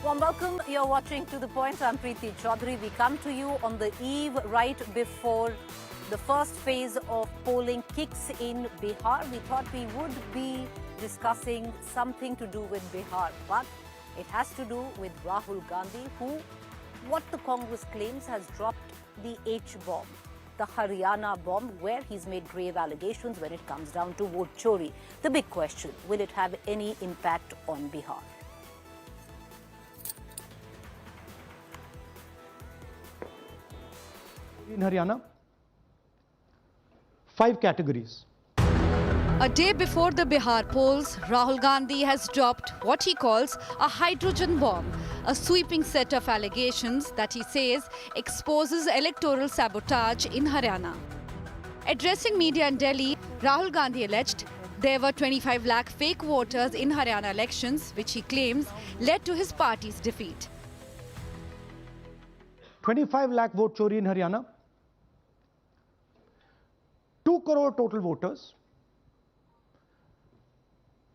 Warm welcome. You're watching To The Point. I'm Preeti Chaudhary. We come to you on the eve right before the first phase of polling kicks in Bihar. We thought we would be discussing something to do with Bihar, but it has to do with Rahul Gandhi, who, what the Congress claims, has dropped the H-bomb, the Haryana bomb, where he's made grave allegations when it comes down to vote chori. The big question, will it have any impact on Bihar? In Haryana, 5 categories. A day before the Bihar polls, Rahul Gandhi has dropped what he calls a hydrogen bomb, a sweeping set of allegations that he says exposes electoral sabotage in Haryana. Addressing media in Delhi, Rahul Gandhi alleged there were 25 lakh fake voters in Haryana elections, which he claims led to his party's defeat. 25 lakh vote chori in Haryana. 2 crore total voters.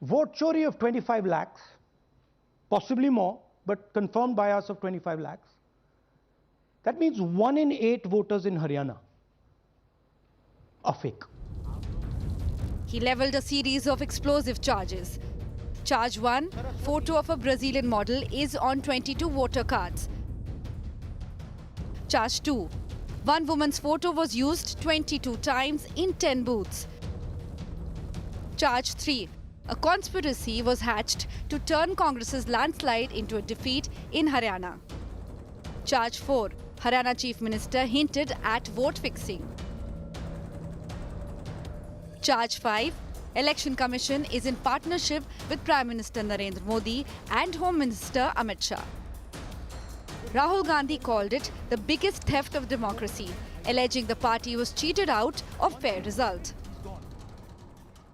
Vote chori of 25 lakhs, possibly more, but confirmed bias of 25 lakhs. That means 1 in 8 voters in Haryana are fake. He leveled a series of explosive charges. Charge 1, photo of a Brazilian model is on 22 voter cards. Charge 2, one woman's photo was used 22 times in 10 booths. Charge 3, a conspiracy was hatched to turn Congress's landslide into a defeat in Haryana. Charge 4, Haryana Chief Minister hinted at vote fixing. Charge 5, Election Commission is in partnership with Prime Minister Narendra Modi and Home Minister Amit Shah. Rahul Gandhi called it the biggest theft of democracy, alleging the party was cheated out of fair result.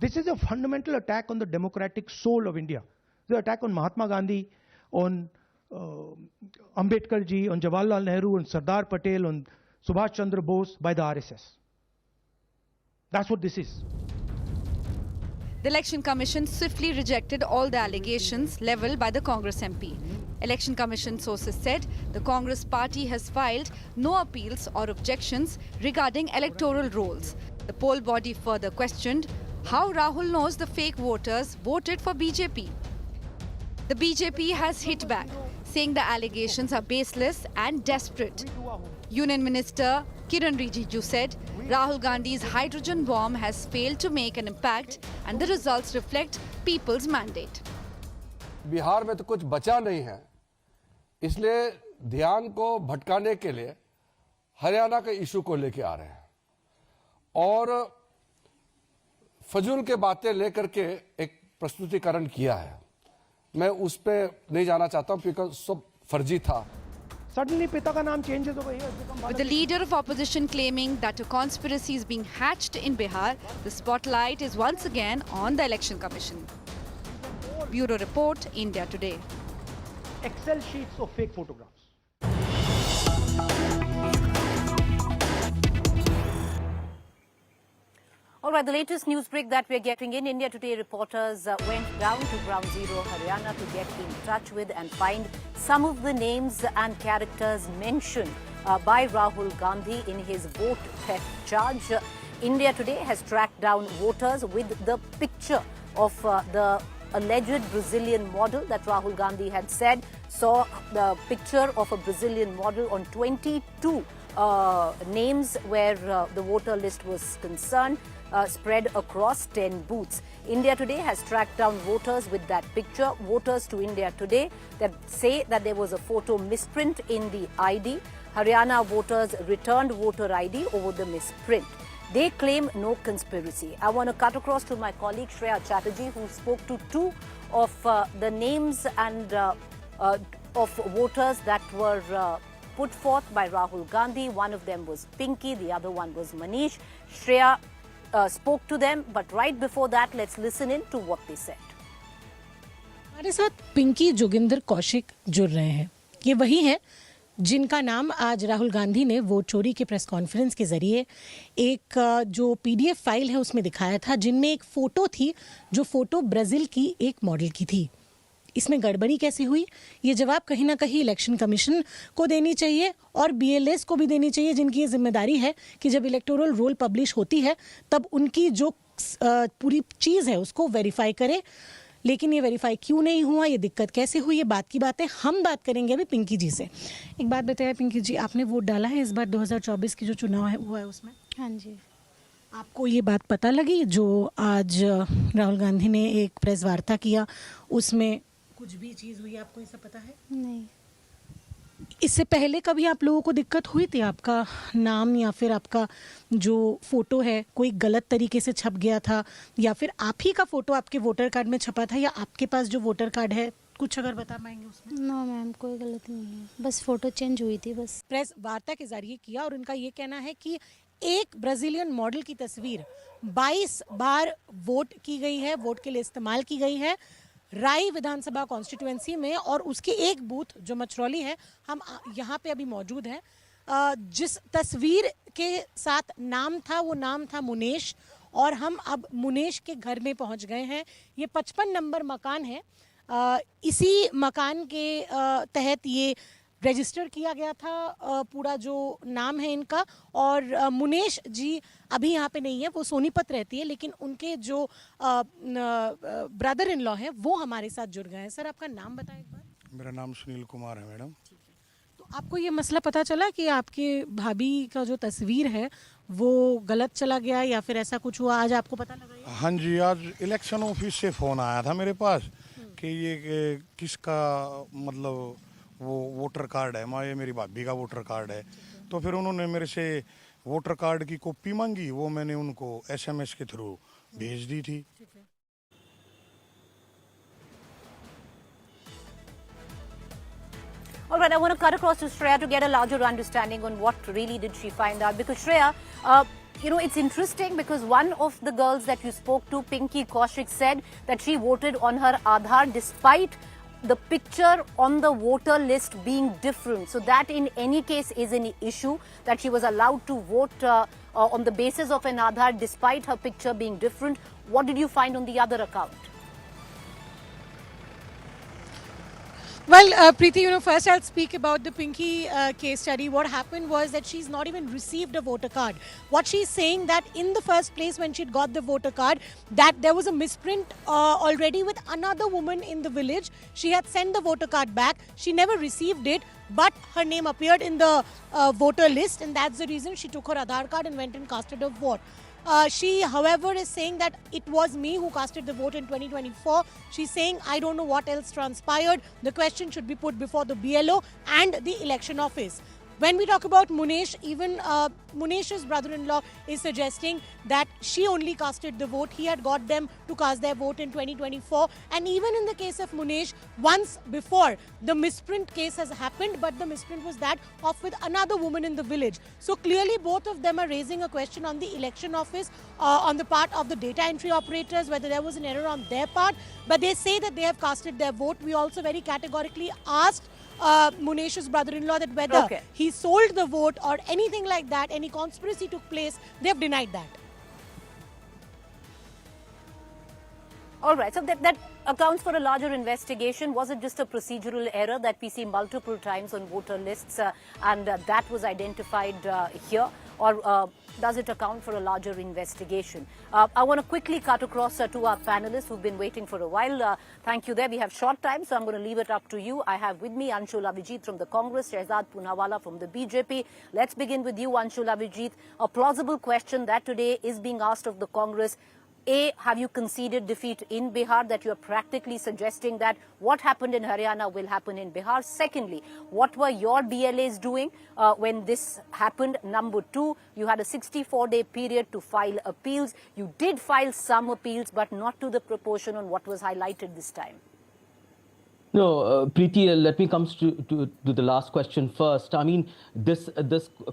This is a fundamental attack on the democratic soul of India. The attack on Mahatma Gandhi, on Ambedkar ji, on Jawaharlal Nehru, on Sardar Patel, on Subhash Chandra Bose by the RSS. That's what this is. The Election Commission swiftly rejected all the allegations levelled by the Congress MP. Election Commission sources said the Congress party has filed no appeals or objections regarding electoral rolls. The poll body further questioned how Rahul knows the fake voters voted for BJP. The BJP has hit back, saying the allegations are baseless and desperate. Union Minister Kiran Rijiju said Rahul Gandhi's hydrogen bomb has failed to make an impact and the results reflect people's mandate. Bihar में तो कुछ बचा नहीं है, इसलिए ध्यान को भटकाने के लिए हरियाणा के इशू को लेके आ रहे हैं और फजूल के बातें लेकर के एक प्रस्तुतिकरण किया है. मैं उस पे नहीं जाना चाहता हूं क्योंकि सब फर्जी था. Suddenly पिता का नाम change हो गई है. With the leader of opposition claiming that a conspiracy is being hatched in Bihar, the spotlight is once again on the Election Commission. Bureau Report, India Today. Excel sheets of fake photographs. All right, the latest news break that we're getting in India Today, reporters went down to Ground Zero, Haryana, to get in touch with and find some of the names and characters mentioned by Rahul Gandhi in his vote theft charge. India Today has tracked down voters with the picture of the alleged Brazilian model that Rahul Gandhi had said saw the picture of a Brazilian model on 22 names where the voter list was concerned. Spread across 10 booths. India Today has tracked down voters with that picture. Voters to India Today that say that there was a photo misprint in the ID. Haryana voters returned voter ID over the misprint. They claim no conspiracy. I want to cut across to my colleague Shreya Chatterjee, who spoke to 2 of the names and of voters that were put forth by Rahul Gandhi. One of them was Pinky, the other one was Manish. Shreya spoke to them, but right before that, let's listen in to what they said. हमारे साथ पिंकी जोगिंदर कौशिक जुड़ रहे हैं. ये वही हैं जिनका नाम आज राहुल गांधी ने वोट चोरी के प्रेस कॉन्फ्रेंस के जरिए एक जो पीडीएफ फाइल है उसमें दिखाया था, जिनमें एक फ़ोटो थी जो फ़ोटो ब्राज़ील की एक मॉडल की थी. इसमें गड़बड़ी कैसे हुई, ये जवाब कहीं ना कहीं इलेक्शन कमीशन को देनी चाहिए और BLS को भी देनी चाहिए, जिनकी ये जिम्मेदारी है कि जब इलेक्टोरल रोल पब्लिश होती है तब उनकी जो पूरी चीज़ है उसको वेरीफाई करे। लेकिन ये वेरीफाई क्यों नहीं हुआ, ये दिक्कत कैसे हुई, ये बात की बात है। हम बात करेंगे अभी पिंकी जी से। एक बात बताइए पिंकी जी, आपने वोट डाला है इस बार 2024 की जो चुनाव है हुआ है उसमें? हाँ जी। आपको ये बात पता लगी जो आज राहुल गांधी ने एक प्रेस वार्ता किया, उसमें कुछ भी चीज़ हुई, आपको ये सब पता है? नहीं। इससे पहले कभी आप लोगों को दिक्कत हुई थी, आपका नाम या फिर आपका जो फोटो है कोई गलत तरीके से छप गया था, या फिर आप ही का फोटो आपके वोटर कार्ड में छपा था, या आपके पास जो वोटर कार्ड है कुछ अगर बता पाएंगे उसमें? नो मैम, कोई गलती नहीं है, बस फोटो चेंज हुई थी बस। प्रेस वार्ता के जरिए किया और उनका ये कहना है कि एक ब्राजीलियन मॉडल की तस्वीर 22 बार वोट की गई है, वोट के लिए इस्तेमाल की गई है राई विधानसभा कॉन्स्टिट्यूएंसी में, और उसके एक बूथ जो मछरौली है, हम यहाँ पे अभी मौजूद हैं, जिस तस्वीर के साथ नाम था वो नाम था मुनेश, और हम अब मुनेश के घर में पहुँच गए हैं। ये 55 नंबर मकान है, इसी मकान के तहत ये रजिस्टर किया गया था पूरा जो नाम है इनका। और मुनेश जी अभी यहाँ पे नहीं है, वो सोनीपत रहती है, लेकिन उनके जो ब्रदर इन लॉ हैं वो हमारे साथ जुड़ गए हैं। सर आपका नाम बताएं एक बार। मेरा नाम सुनील कुमार है मैडम। तो आपको ये मसला पता चला कि आपके भाभी का जो तस्वीर है वो गलत चला गया या फिर ऐसा कुछ हुआ, आज आपको पता लगा ये? हाँ जी, आज इलेक्शन ऑफिस से फ़ोन आया था मेरे पास कि ये किसका मतलब वो वोटर कार्ड है, ये मेरी भाभी का वोटर कार्ड है। तो फिर उन्होंने मेरे से वोटर कार्ड की कॉपी मांगी, वो मैंने उनको SMS के थ्रू भेज दी थी। All right, I want to cut across to Shreya to get a larger understanding on what really did she find out. Because Shreya, it's interesting because one of the girls that you spoke to, Pinky Kaushik, said that she voted on her Aadhaar despite the picture on the voter list being different. So that in any case is an issue, that she was allowed to vote on the basis of an Aadhaar despite her picture being different. What did you find on the other account? Well, Preeti, first I'll speak about the Pinky case study. What happened was that she's not even received a voter card. What she's saying that in the first place when she'd got the voter card, that there was a misprint already with another woman in the village. She had sent the voter card back. She never received it, but her name appeared in the voter list, and that's the reason she took her Aadhaar card and went and casted a vote. She, however, is saying that it was me who casted the vote in 2024. She's saying, I don't know what else transpired. The question should be put before the BLO and the election office. When we talk about Munesh, even Munesh's brother-in-law is suggesting that she only casted the vote. He had got them to cast their vote in 2024. And even in the case of Munesh, once before, the misprint case has happened, but the misprint was that of with another woman in the village. So clearly, both of them are raising a question on the election office, on the part of the data entry operators, whether there was an error on their part. But they say that they have casted their vote. We also very categorically asked Munesh's brother-in-law that whether he sold the vote or anything like that, any conspiracy took place. They have denied that. All right, so that accounts for a larger investigation. Was it just a procedural error that we see multiple times on voter lists and that was identified here? Or does it account for a larger investigation? I want to quickly cut across to our panelists who've been waiting for a while. Thank you there. We have short time, so I'm going to leave it up to you. I have with me Anshul Avijit from the Congress, Shehzad Poonawalla from the BJP. Let's begin with you, Anshul Avijit. A plausible question that today is being asked of the Congress. A, have you conceded defeat in Bihar, that you are practically suggesting that what happened in Haryana will happen in Bihar? Secondly, what were your BLAs doing when this happened? Number two, you had a 64-day period to file appeals. You did file some appeals, but not to the proportion on what was highlighted this time. No, Preeti, let me come to the last question first. I mean, this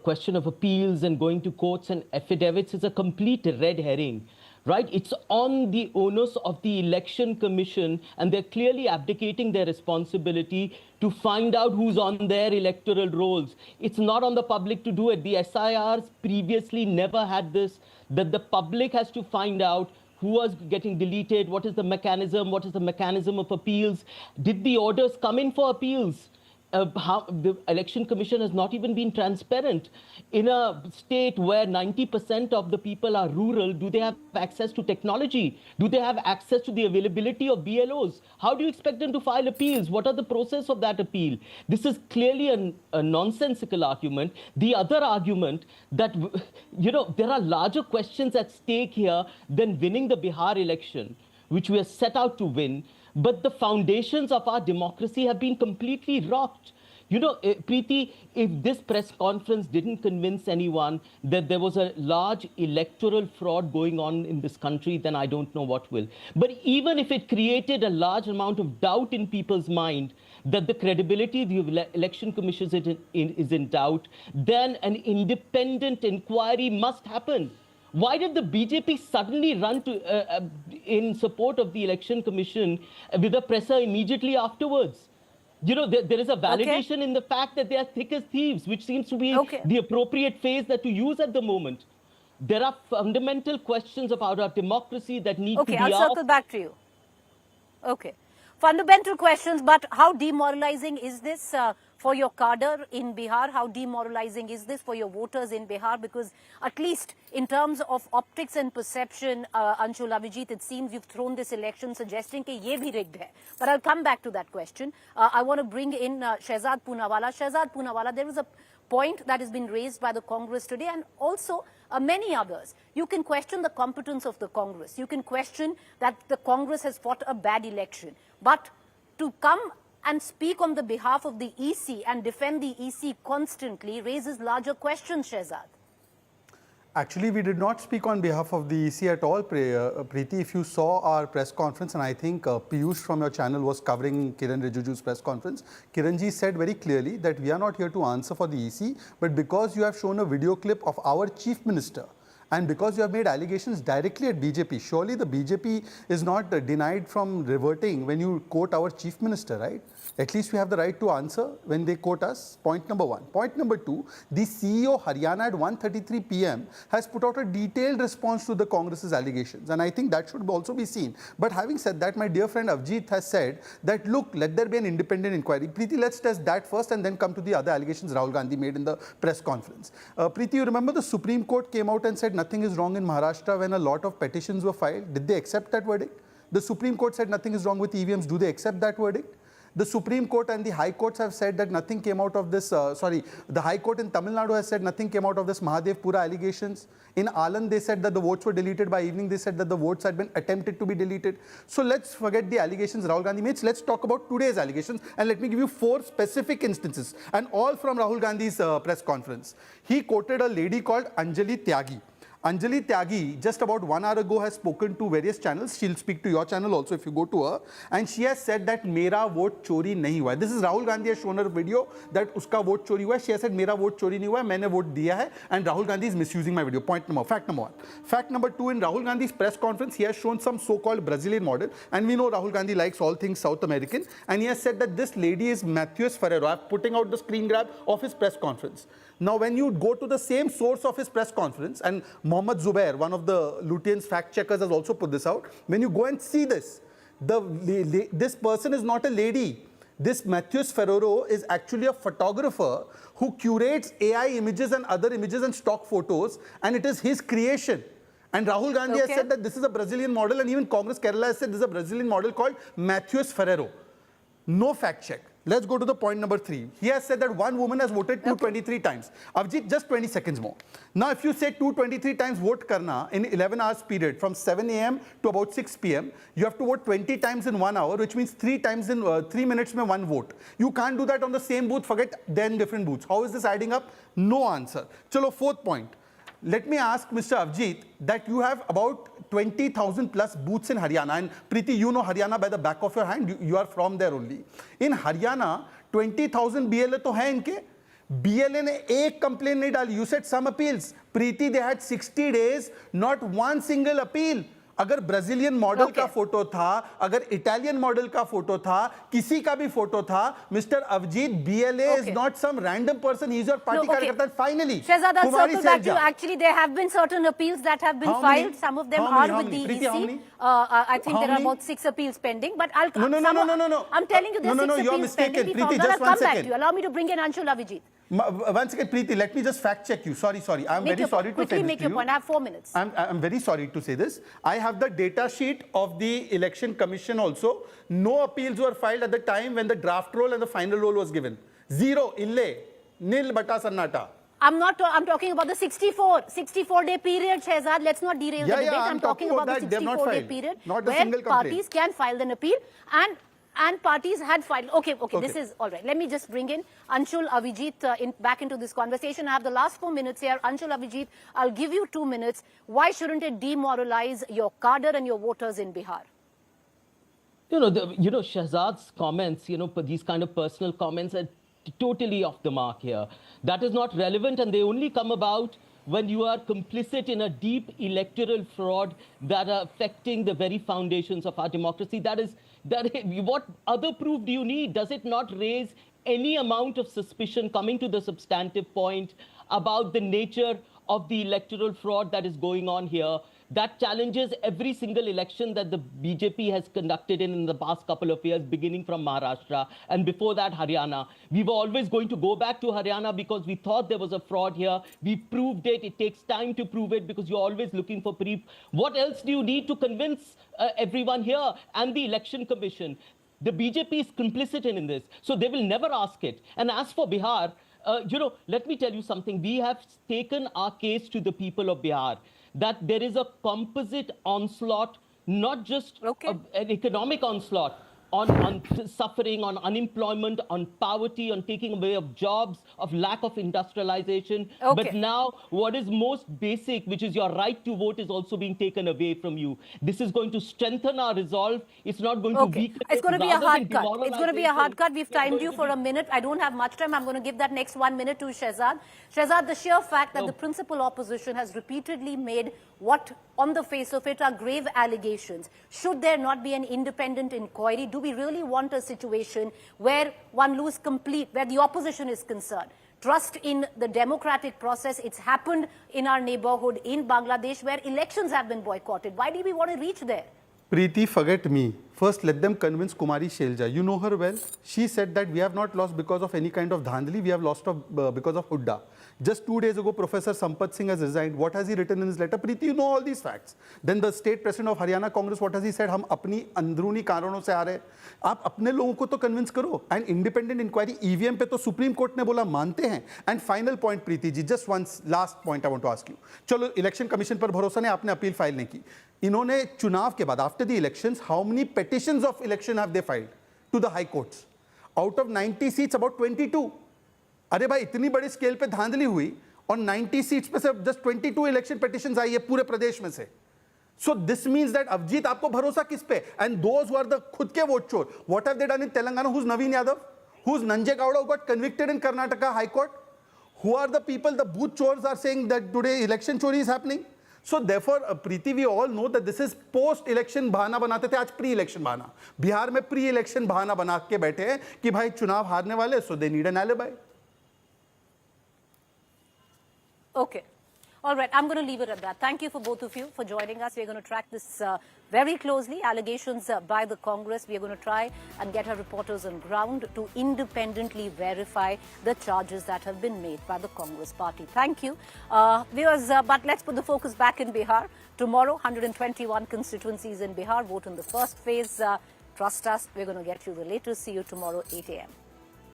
question of appeals and going to courts and affidavits is a complete red herring. Right? It's on the onus of the Election Commission, and they're clearly abdicating their responsibility to find out who's on their electoral rolls. It's not on the public to do it. The SIRs previously never had this, that the public has to find out who was getting deleted, what is the mechanism of appeals, did the orders come in for appeals? How the election commission has not even been transparent. In a state where 90% of the people are rural, do they have access to technology? Do they have access to the availability of BLOs? How do you expect them to file appeals? What are the process of that appeal? This is clearly a nonsensical argument. The other argument that, there are larger questions at stake here than winning the Bihar election, which we are set out to win. But the foundations of our democracy have been completely rocked. Preeti, if this press conference didn't convince anyone that there was a large electoral fraud going on in this country, then I don't know what will. But even if it created a large amount of doubt in people's mind that the credibility of the election commission is in doubt, then an independent inquiry must happen. Why did the BJP suddenly run in support of the election commission with a presser immediately afterwards? There is a validation in the fact that they are thick as thieves, which seems to be the appropriate phrase to use at the moment. There are fundamental questions about our democracy that need to be asked. Okay, I'll circle back to you. Okay. Fundamental questions, but how demoralizing is this for your cadre in Bihar? How demoralizing is this for your voters in Bihar? Because at least in terms of optics and perception, Anshul, Abhijit, it seems you've thrown this election suggesting that ye bhi rigged hai. But I'll come back to that question. I want to bring in Shehzad Poonawalla. Shehzad Poonawalla, there was a point that has been raised by the Congress today and also many others. You can question the competence of the Congress. You can question that the Congress has fought a bad election. But to come and speak on the behalf of the EC and defend the EC constantly raises larger questions, Shehzad. Actually, we did not speak on behalf of the EC at all, Preeti. If you saw our press conference, and I think Piyush from your channel was covering Kiran Rijiju's press conference, Kiranji said very clearly that we are not here to answer for the EC, but because you have shown a video clip of our Chief Minister, and because you have made allegations directly at BJP, surely the BJP is not denied from reverting when you quote our Chief Minister, right? At least we have the right to answer when they quote us. Point number one. Point number two, the CEO Haryana at 1:33 p.m. has put out a detailed response to the Congress's allegations. And I think that should also be seen. But having said that, my dear friend Avjit has said that, look, let there be an independent inquiry. Preeti, let's test that first and then come to the other allegations Rahul Gandhi made in the press conference. Preeti, you remember the Supreme Court came out and said nothing is wrong in Maharashtra when a lot of petitions were filed. Did they accept that verdict? The Supreme Court said nothing is wrong with EVMs. Do they accept that verdict? The Supreme Court and the High Courts have said that nothing came out of this, the High Court in Tamil Nadu has said nothing came out of this Mahadev Pura allegations. In Alan, they said that the votes were deleted. By evening, they said that the votes had been attempted to be deleted. So let's forget the allegations Rahul Gandhi made. Let's talk about today's allegations. And let me give you 4 specific instances, and all from Rahul Gandhi's press conference. He quoted a lady called Anjali Tyagi. Anjali Tyagi, just about 1 hour ago, has spoken to various channels. She'll speak to your channel also if you go to her. And she has said that Mera vote chori nahi hua hai. This is Rahul Gandhi has shown her video that uska vote chori hua hai. She has said Mera vote chori nahi hua hai, maine vote diya hai. And Rahul Gandhi is misusing my video. Fact number 1. Fact number 2, in Rahul Gandhi's press conference, he has shown some so-called Brazilian model. And we know Rahul Gandhi likes all things South American. And he has said that this lady is Matheus Ferreiro. I'm putting out the screen grab of his press conference. Now, when you go to the same source of his press conference, and Mohammed Zubair, one of the Lutyens fact checkers, has also put this out. When you go and see this, this person is not a lady. This Matheus Ferreiro is actually a photographer who curates AI images and other images and stock photos, and it is his creation. And Rahul Gandhi has said that this is a Brazilian model, and even Congress Kerala has said this is a Brazilian model called Matheus Ferreiro. No fact check. Let's go to the point number 3. He has said that one woman has voted 223 times. Avjit, just 20 seconds more. Now, if you say 223 times vote karna in 11 hours period from 7 a.m. to about 6 p.m., you have to vote 20 times in 1 hour, which means 3 times in 3 minutes mein 1 vote. You can't do that on the same booth, forget 10 different booths. How is this adding up? No answer. Chalo, 4th point. Let me ask Mr. Avjit that you have about 20,000 plus booths in Haryana. And Preeti, you know Haryana by the back of your hand. You are from there only. In Haryana, 20,000 BLA to hai inke. BLA ne ek complaint nahi dali. You said some appeals. Preeti, they had 60 days, not one single appeal. अगर Brazilian model Okay. का photo था, अगर Italian model का photo था, किसी का भी photo था, mister Abhijit, BLA is Okay. not some random person. He is your party No, okay. कार्यकर्ता. Finally, Shehzad, I'll Kumari circle back to you. Selja. Actually, there have been certain appeals that have been How many? filed. Some of them How many? are How with many? the Preeti, how EC. many? I think How there are many? about 6 appeals pending. But I'll No, no, no, no, no, no, no. I'm telling you, there are No, no, no, 6 you're appeals mistaken. pending. We Preeti, found that. just I'll one come back to second. you. Allow me to bring in Anshul Avijit. One second, Preeti, let me just fact check you. Sorry. I'm Make very your sorry point. to say Quickly this make to your you. point. I have 4 minutes. I'm very sorry to say this. I have the data sheet of the Election Commission also. No appeals were filed at the time when the draft roll and the final roll was given. Zero, ille, nil, bata sannata. I'm talking about the 64-day period, Shehzad. Let's not derail the Yeah, debate. yeah, I'm talking about the that. They have not 64-day filed. period Not a where single complaint. parties can file an appeal and parties had filed. Okay, this is all right. Let me just bring in Anshul Avijit back into this conversation. I have the last 4 minutes here. Anshul Avijit, I'll give you 2 minutes. Why shouldn't it demoralize your cadre and your voters in Bihar? Shehzad's comments, these kind of personal comments are totally off the mark here. That is not relevant, and they only come about when you are complicit in a deep electoral fraud that are affecting the very foundations of our democracy. What other proof do you need? Does it not raise any amount of suspicion, coming to the substantive point, about the nature of the electoral fraud that is going on here? That challenges every single election that the BJP has conducted in the past couple of years, beginning from Maharashtra and before that Haryana. We were always going to go back to Haryana because we thought there was a fraud here. We proved it. It takes time to prove it because you're always looking for proof. What else do you need to convince everyone here and the Election Commission? The BJP is complicit in this, so they will never ask it. And as for Bihar, let me tell you something. We have taken our case to the people of Bihar, that there is a composite onslaught, not just an economic onslaught, on suffering, on unemployment, on poverty, on taking away of jobs, of lack of industrialization. But now what is most basic, which is your right to vote, is also being taken away from you. This is going to strengthen our resolve. It's not going to weaken it. It's going to be a Rather hard than cut. It's going to be a hard cut. We've timed you for a minute. I don't have much time. I'm going to give that next 1 minute to Shehzad. Shehzad, the sheer fact that the principal opposition has repeatedly made what on the face of it are grave allegations. Should there not be an independent inquiry? Do we really want a situation where one loses where the opposition is concerned? Trust in the democratic process. It's happened in our neighborhood in Bangladesh where elections have been boycotted. Why do we want to reach there? Preeti, forget me. First, let them convince Kumari Selja. You know her well. She said that we have not lost because of any kind of dhandli. We have lost because of Hudda. Just 2 days ago, Professor Sampath Singh has resigned. What has he written in his letter? Preeti, you know all these facts. Then the state president of Haryana Congress, what has he said? हम अपनी अंदरूनी कारणों से आ रहे हैं. आप अपने लोगों को तो convince करो. And independent inquiry, EVM पे तो Supreme Court ने बोला मानते हैं. And final point, Preeti ji, just one last point I want to ask you. चलो Election Commission पर भरोसा नहीं, आपने अपील फाइल नहीं की. इन्होंने चुनाव के बाद, after the elections, how many petitions of election have they filed to the high courts? Out of 90 seats, about 22. अरे भाई इतनी बड़ी स्केल पे धांधली हुई और 90 सीट्स पे से जस्ट 22 इलेक्शन पिटिशंस आई है पूरे प्रदेश में से. So this means that Abhijit आपको भरोसा किस पे? And those who are the खुद के वोट चोर, what have they done in Telangana? Who is Naveen Yadav? Who is Nanje Gowda who got convicted in Karnataka high court? Who are the people, the booth चोर्स are saying that today election चोरी is happening. So therefore, Preeti, we all know that this is post-election बहाना बनाते थे, आज pre-election बहाना. बिहार में pre-election बहाना बना के बैठे हैं कि भाई चुनाव हारने वाले, so they need an alibi. Okay. All right. I'm going to leave it at that. Thank you for both of you for joining us. We're going to track this very closely. Allegations by the Congress. We are going to try and get our reporters on ground to independently verify the charges that have been made by the Congress party. Thank you. Viewers, but let's put the focus back in Bihar. Tomorrow, 121 constituencies in Bihar vote in the first phase. Trust us, we're going to get you the latest. See you tomorrow, 8 a.m.